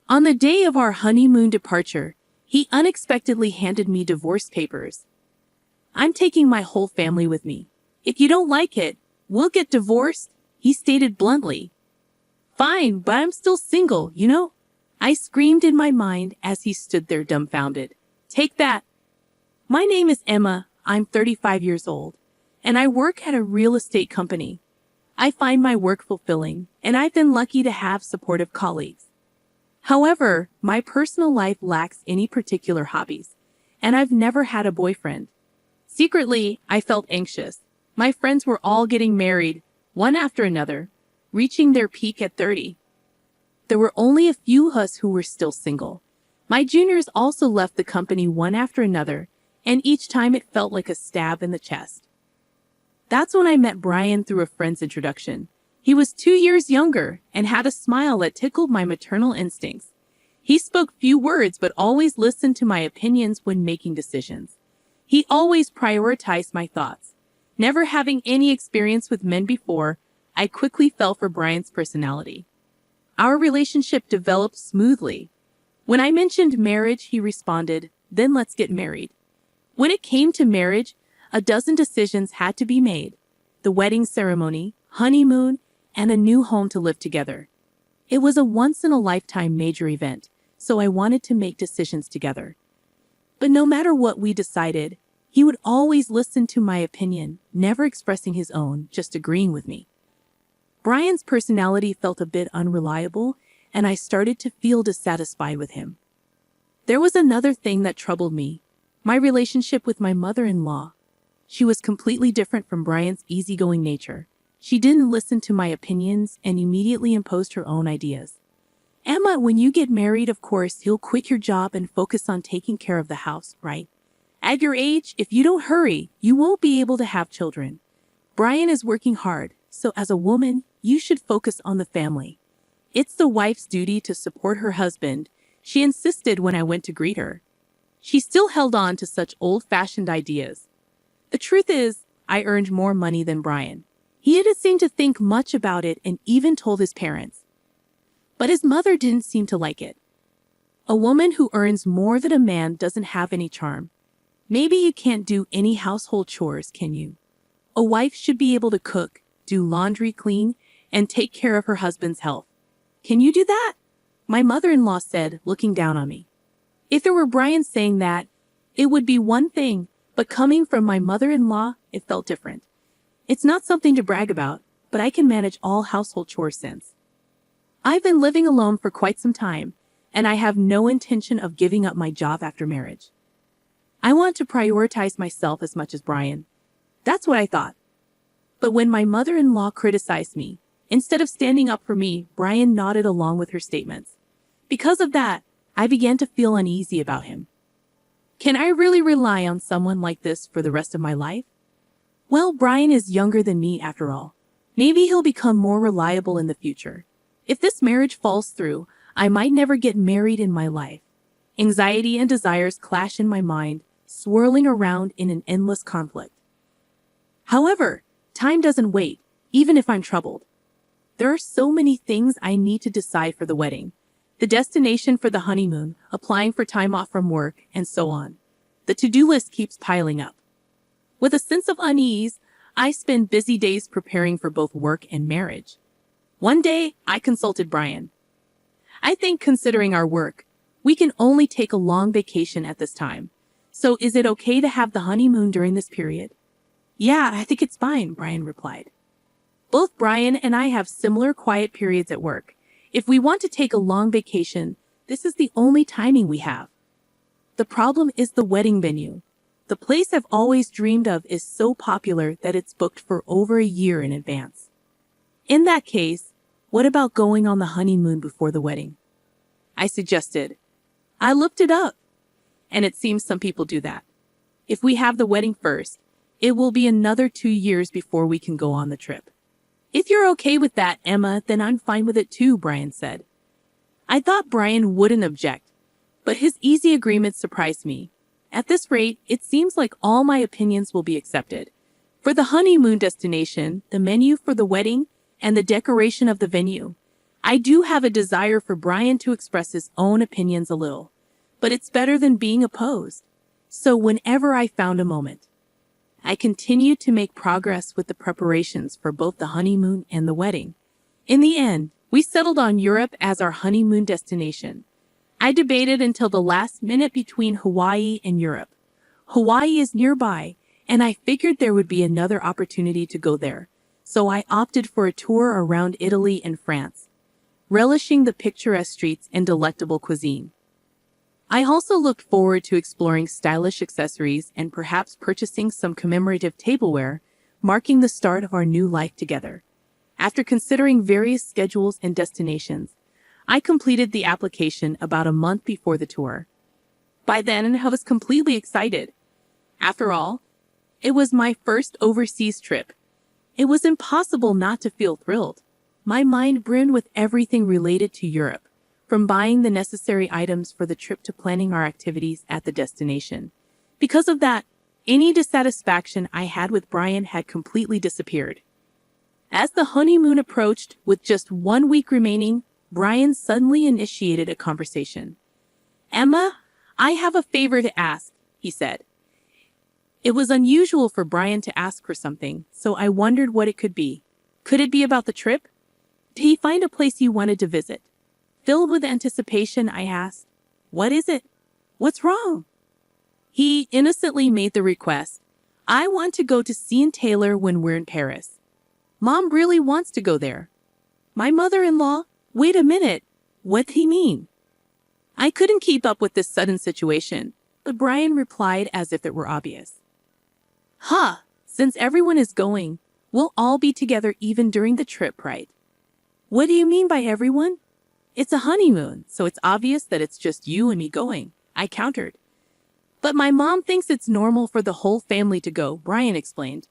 On the day of our honeymoon departure, he unexpectedly handed me divorce papers. "I'm taking my whole family with me. If you don't like it, we'll get divorced," he stated bluntly. "Fine, but I'm still single, you know?" I screamed in my mind as he stood there dumbfounded. "Take that." My name is Emma, I'm 35 years old, and I work at a real estate company. I find my work fulfilling, and I've been lucky to have supportive colleagues. However, my personal life lacks any particular hobbies, and I've never had a boyfriend. Secretly, I felt anxious. My friends were all getting married, one after another, reaching their peak at 30. There were only a few of us who were still single. My juniors also left the company one after another, and each time it felt like a stab in the chest. That's when I met Brian through a friend's introduction. He was 2 years younger and had a smile that tickled my maternal instincts. He spoke few words but always listened to my opinions when making decisions. He always prioritized my thoughts. Never having any experience with men before, I quickly fell for Brian's personality. Our relationship developed smoothly. When I mentioned marriage, he responded, "Then let's get married." When it came to marriage, a dozen decisions had to be made: the wedding ceremony, honeymoon, and a new home to live together. It was a once-in-a-lifetime major event, so I wanted to make decisions together. But no matter what we decided, he would always listen to my opinion, never expressing his own, just agreeing with me. Brian's personality felt a bit unreliable, and I started to feel dissatisfied with him. There was another thing that troubled me: my relationship with my mother-in-law. She was completely different from Brian's easygoing nature. She didn't listen to my opinions and immediately imposed her own ideas. "Emma, when you get married, of course, you'll quit your job and focus on taking care of the house, right? At your age, if you don't hurry, you won't be able to have children. Brian is working hard, so as a woman, you should focus on the family. It's the wife's duty to support her husband," she insisted when I went to greet her. She still held on to such old-fashioned ideas. The truth is, I earned more money than Brian. He didn't seem to think much about it and even told his parents. But his mother didn't seem to like it. A woman who earns more than a man doesn't have any charm. Maybe you can't do any household chores, can you? A wife should be able to cook, do laundry, clean, and take care of her husband's health. Can you do that? My mother-in-law said, looking down on me. If it were Brian saying that, it would be one thing, but coming from my mother-in-law, it felt different. It's not something to brag about, but I can manage all household chores since. I've been living alone for quite some time, and I have no intention of giving up my job after marriage. I want to prioritize myself as much as Brian. That's what I thought. But when my mother-in-law criticized me, instead of standing up for me, Brian nodded along with her statements. Because of that, I began to feel uneasy about him. Can I really rely on someone like this for the rest of my life? Well, Brian is younger than me after all. Maybe he'll become more reliable in the future. If this marriage falls through, I might never get married in my life. Anxiety and desires clash in my mind, swirling around in an endless conflict. However, time doesn't wait, even if I'm troubled. There are so many things I need to decide for the wedding: the destination for the honeymoon, applying for time off from work, and so on. The to-do list keeps piling up. With a sense of unease, I spend busy days preparing for both work and marriage. One day, I consulted Brian. "I think, considering our work, we can only take a long vacation at this time. So is it okay to have the honeymoon during this period?" "Yeah, I think it's fine," Brian replied. Both Brian and I have similar quiet periods at work. If we want to take a long vacation, this is the only timing we have. The problem is the wedding venue. The place I've always dreamed of is so popular that it's booked for over a year in advance. In that case, what about going on the honeymoon before the wedding? I suggested. I looked it up, and it seems some people do that. If we have the wedding first, it will be another 2 years before we can go on the trip. "If you're okay with that, Emma, then I'm fine with it too," Brian said. I thought Brian wouldn't object, but his easy agreement surprised me. At this rate, it seems like all my opinions will be accepted. For the honeymoon destination, the menu for the wedding, and the decoration of the venue, I do have a desire for Brian to express his own opinions a little, but it's better than being opposed. So whenever I found a moment, I continued to make progress with the preparations for both the honeymoon and the wedding. In the end, we settled on Europe as our honeymoon destination. I debated until the last minute between Hawaii and Europe. Hawaii is nearby, and I figured there would be another opportunity to go there, so I opted for a tour around Italy and France, relishing the picturesque streets and delectable cuisine. I also looked forward to exploring stylish accessories and perhaps purchasing some commemorative tableware, marking the start of our new life together. After considering various schedules and destinations, I completed the application about a month before the tour. By then, I was completely excited. After all, it was my first overseas trip. It was impossible not to feel thrilled. My mind brimmed with everything related to Europe, from buying the necessary items for the trip to planning our activities at the destination. Because of that, any dissatisfaction I had with Brian had completely disappeared. As the honeymoon approached, with just 1 week remaining, Brian suddenly initiated a conversation. "Emma, I have a favor to ask," he said. It was unusual for Brian to ask for something, so I wondered what it could be. Could it be about the trip? Did he find a place you wanted to visit? Filled with anticipation, I asked, "What is it? What's wrong?" He innocently made the request, "I want to go to see Taylor when we're in Paris. Mom really wants to go there." My mother-in-law? Wait a minute. What did he mean? I couldn't keep up with this sudden situation, but Brian replied as if it were obvious. Since everyone is going, we'll all be together even during the trip, right?" "What do you mean by everyone?" "It's a honeymoon, so it's obvious that it's just you and me going," I countered. "But my mom thinks it's normal for the whole family to go," Brian explained.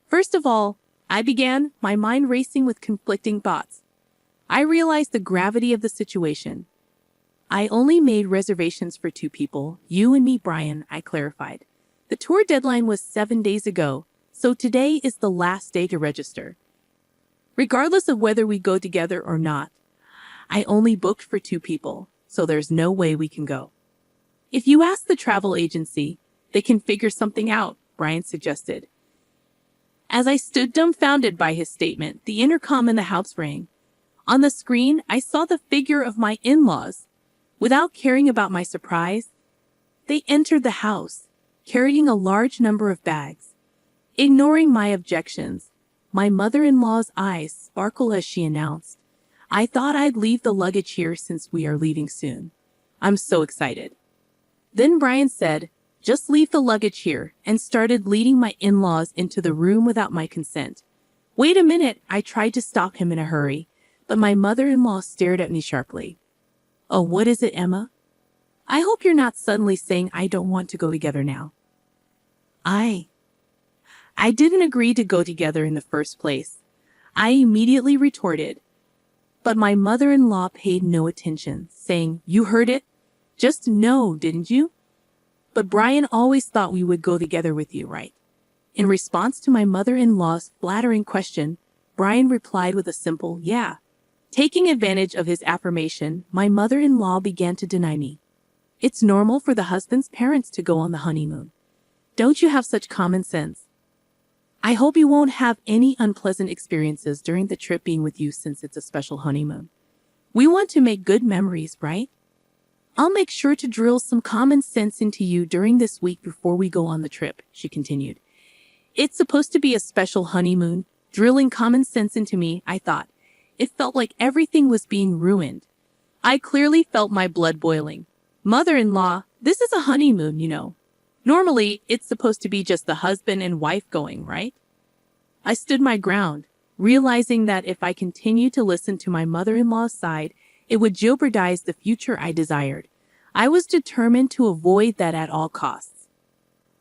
First of all, I began, my mind racing with conflicting thoughts. I realized the gravity of the situation. "I only made reservations for 2 people, you and me, Brian," I clarified. "The tour deadline was 7 days ago, so today is the last day to register. Regardless of whether we go together or not, I only booked for 2 people, so there's no way we can go." "If you ask the travel agency, they can figure something out," Brian suggested. As I stood dumbfounded by his statement, the intercom in the house rang. On the screen, I saw the figure of my in-laws. Without caring about my surprise, they entered the house, carrying a large number of bags. Ignoring my objections, my mother-in-law's eyes sparkled as she announced, "I thought I'd leave the luggage here since we are leaving soon. I'm so excited." Then Brian said, "Just leave the luggage here," and started leading my in-laws into the room without my consent. "Wait a minute," I tried to stop him in a hurry, but my mother-in-law stared at me sharply. "Oh, what is it, Emma? I hope you're not suddenly saying I don't want to go together now." I didn't agree to go together in the first place, I immediately retorted. But my mother-in-law paid no attention, saying, "You heard it? Just no, didn't you? But Brian always thought we would go together with you, right?" In response to my mother-in-law's flattering question, Brian replied with a simple, "Yeah." Taking advantage of his affirmation, my mother-in-law began to deny me. "It's normal for the husband's parents to go on the honeymoon. Don't you have such common sense? I hope you won't have any unpleasant experiences during the trip being with you since it's a special honeymoon. We want to make good memories, right? I'll make sure to drill some common sense into you during this week before we go on the trip," she continued. It's supposed to be a special honeymoon, drilling common sense into me, I thought. It felt like everything was being ruined. I clearly felt my blood boiling. "Mother-in-law, this is a honeymoon, you know. Normally, it's supposed to be just the husband and wife going, right?" I stood my ground, realizing that if I continued to listen to my mother-in-law's side, it would jeopardize the future I desired. I was determined to avoid that at all costs.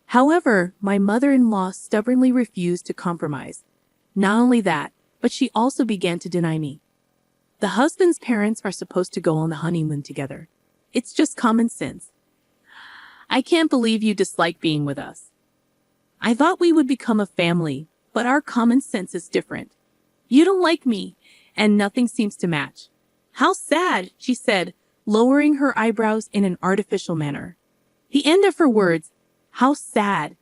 However, my mother-in-law stubbornly refused to compromise. Not only that, but she also began to deny me. "The husband's parents are supposed to go on the honeymoon together. It's just common sense. I can't believe you dislike being with us. I thought we would become a family, but our common sense is different. You don't like me, and nothing seems to match. How sad, she said, lowering her eyebrows in an artificial manner. The end of her words, how sad,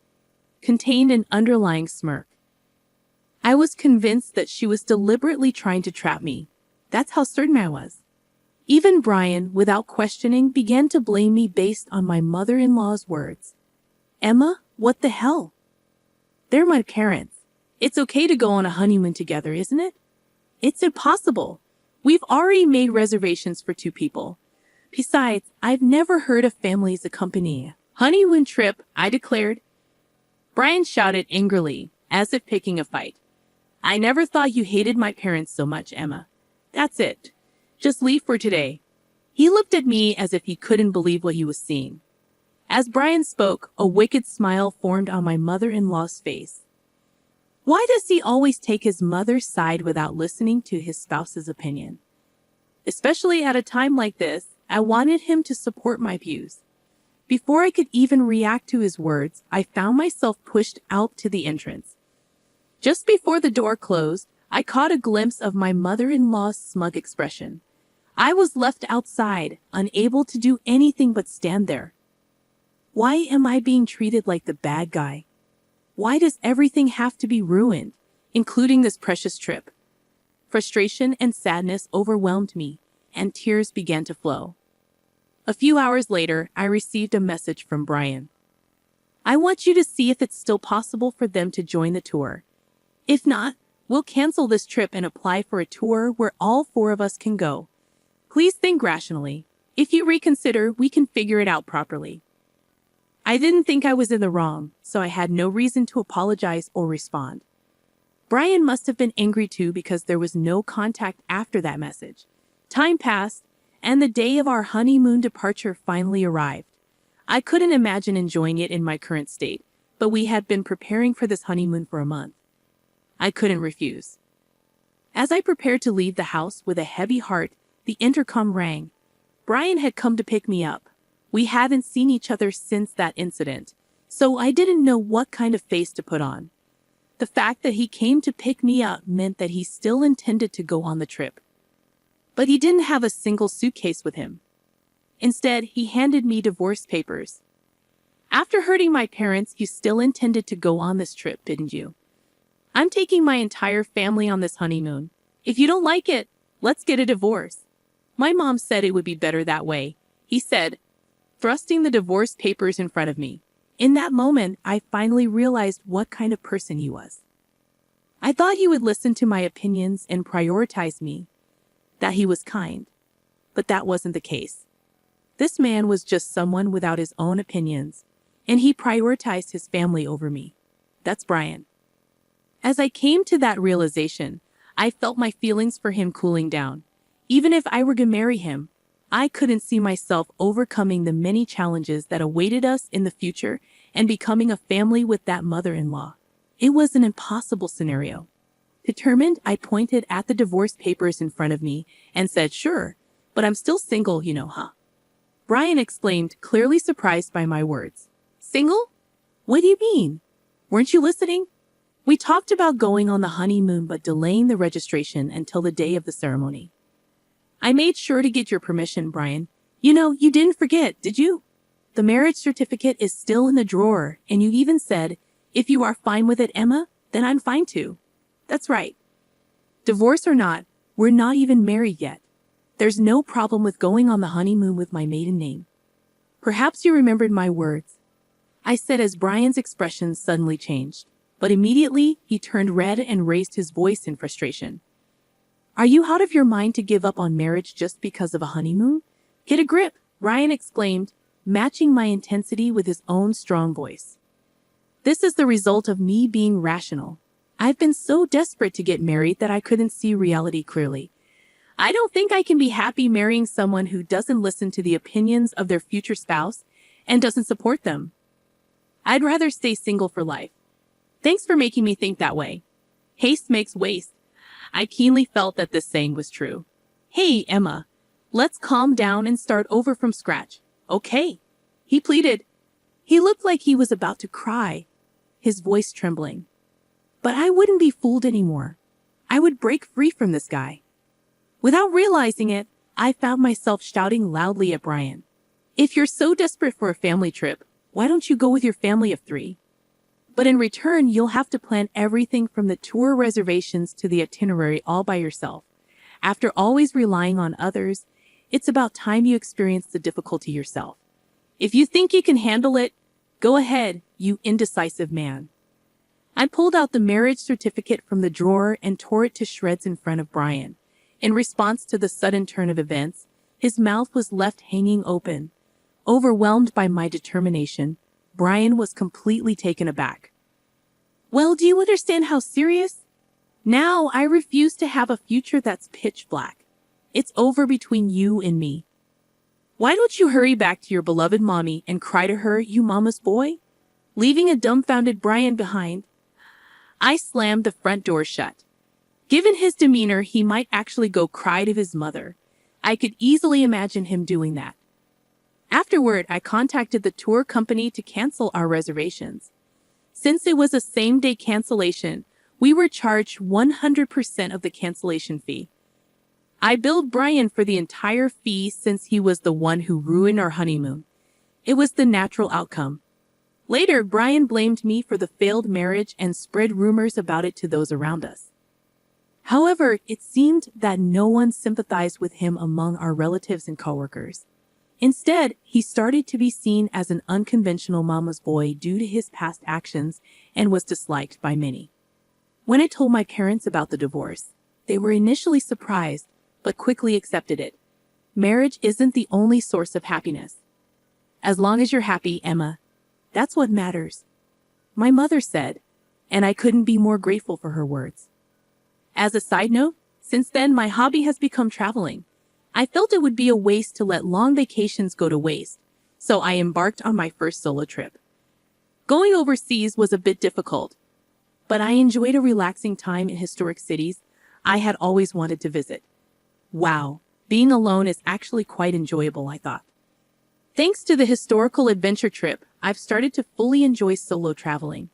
contained an underlying smirk. I was convinced that she was deliberately trying to trap me. That's how certain I was. Even Brian, without questioning, began to blame me based on my mother-in-law's words. Emma, what the hell? They're my parents. It's okay to go on a honeymoon together, isn't it? It's impossible. We've already made reservations for 2 people. Besides, I've never heard of families accompanying a honeymoon trip, I declared. Brian shouted angrily, as if picking a fight. I never thought you hated my parents so much, Emma. That's it. Just leave for today. He looked at me as if he couldn't believe what he was seeing. As Brian spoke, a wicked smile formed on my mother-in-law's face. Why does he always take his mother's side without listening to his spouse's opinion? Especially at a time like this, I wanted him to support my views. Before I could even react to his words, I found myself pushed out to the entrance. Just before the door closed, I caught a glimpse of my mother-in-law's smug expression. I was left outside, unable to do anything but stand there. Why am I being treated like the bad guy? Why does everything have to be ruined, including this precious trip? Frustration and sadness overwhelmed me, and tears began to flow. A few hours later, I received a message from Brian. I want you to see if it's still possible for them to join the tour. If not, we'll cancel this trip and apply for a tour where all 4 of us can go. Please think rationally. If you reconsider, we can figure it out properly. I didn't think I was in the wrong, so I had no reason to apologize or respond. Brian must have been angry too because there was no contact after that message. Time passed, and the day of our honeymoon departure finally arrived. I couldn't imagine enjoying it in my current state, but we had been preparing for this honeymoon for a month. I couldn't refuse. As I prepared to leave the house with a heavy heart, the intercom rang. Brian had come to pick me up. We hadn't seen each other since that incident, so I didn't know what kind of face to put on. The fact that he came to pick me up meant that he still intended to go on the trip. But he didn't have a single suitcase with him. Instead, he handed me divorce papers. After hurting my parents, you still intended to go on this trip, didn't you? I'm taking my entire family on this honeymoon. If you don't like it, let's get a divorce. My mom said it would be better that way, he said, thrusting the divorce papers in front of me. In that moment, I finally realized what kind of person he was. I thought he would listen to my opinions and prioritize me, that he was kind. But that wasn't the case. This man was just someone without his own opinions, and he prioritized his family over me. That's Brian. As I came to that realization, I felt my feelings for him cooling down. Even if I were to marry him, I couldn't see myself overcoming the many challenges that awaited us in the future and becoming a family with that mother-in-law. It was an impossible scenario. Determined, I pointed at the divorce papers in front of me and said, "Sure, but I'm still single, huh?" Brian exclaimed, clearly surprised by my words. Single? What do you mean? Weren't you listening? We talked about going on the honeymoon but delaying the registration until the day of the ceremony. I made sure to get your permission, Brian. You didn't forget, did you? The marriage certificate is still in the drawer, and you even said, if you are fine with it, Emma, then I'm fine too. That's right. Divorce or not, we're not even married yet. There's no problem with going on the honeymoon with my maiden name. Perhaps you remembered my words, I said as Brian's expression suddenly changed. But immediately, he turned red and raised his voice in frustration. Are you out of your mind to give up on marriage just because of a honeymoon? Get a grip, Brian exclaimed, matching my intensity with his own strong voice. This is the result of me being rational. I've been so desperate to get married that I couldn't see reality clearly. I don't think I can be happy marrying someone who doesn't listen to the opinions of their future spouse and doesn't support them. I'd rather stay single for life. Thanks for making me think that way. Haste makes waste. I keenly felt that this saying was true. Hey, Emma, let's calm down and start over from scratch. Okay, he pleaded. He looked like he was about to cry, his voice trembling. But I wouldn't be fooled anymore. I would break free from this guy. Without realizing it, I found myself shouting loudly at Brian. If you're so desperate for a family trip, why don't you go with your family of 3? But in return, you'll have to plan everything from the tour reservations to the itinerary all by yourself. After always relying on others, it's about time you experience the difficulty yourself. If you think you can handle it, go ahead, you indecisive man. I pulled out the marriage certificate from the drawer and tore it to shreds in front of Brian. In response to the sudden turn of events, his mouth was left hanging open. Overwhelmed by my determination, Brian was completely taken aback. Well, do you understand how serious? Now I refuse to have a future that's pitch black. It's over between you and me. Why don't you hurry back to your beloved mommy and cry to her, you mama's boy? Leaving a dumbfounded Brian behind, I slammed the front door shut. Given his demeanor, he might actually go cry to his mother. I could easily imagine him doing that. Afterward, I contacted the tour company to cancel our reservations. Since it was a same-day cancellation, we were charged 100% of the cancellation fee. I billed Brian for the entire fee since he was the one who ruined our honeymoon. It was the natural outcome. Later, Brian blamed me for the failed marriage and spread rumors about it to those around us. However, it seemed that no one sympathized with him among our relatives and coworkers. Instead, he started to be seen as an unconventional mama's boy due to his past actions and was disliked by many. When I told my parents about the divorce, they were initially surprised, but quickly accepted it. Marriage isn't the only source of happiness. As long as you're happy, Emma, that's what matters, my mother said, and I couldn't be more grateful for her words. As a side note, since then my hobby has become traveling. I felt it would be a waste to let long vacations go to waste, so I embarked on my first solo trip. Going overseas was a bit difficult, but I enjoyed a relaxing time in historic cities I had always wanted to visit. Wow, being alone is actually quite enjoyable, I thought. Thanks to the historical adventure trip, I've started to fully enjoy solo traveling.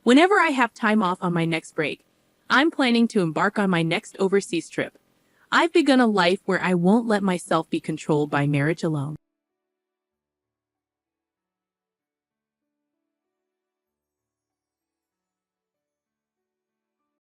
Whenever I have time off on my next break, I'm planning to embark on my next overseas trip. I've begun a life where I won't let myself be controlled by marriage alone.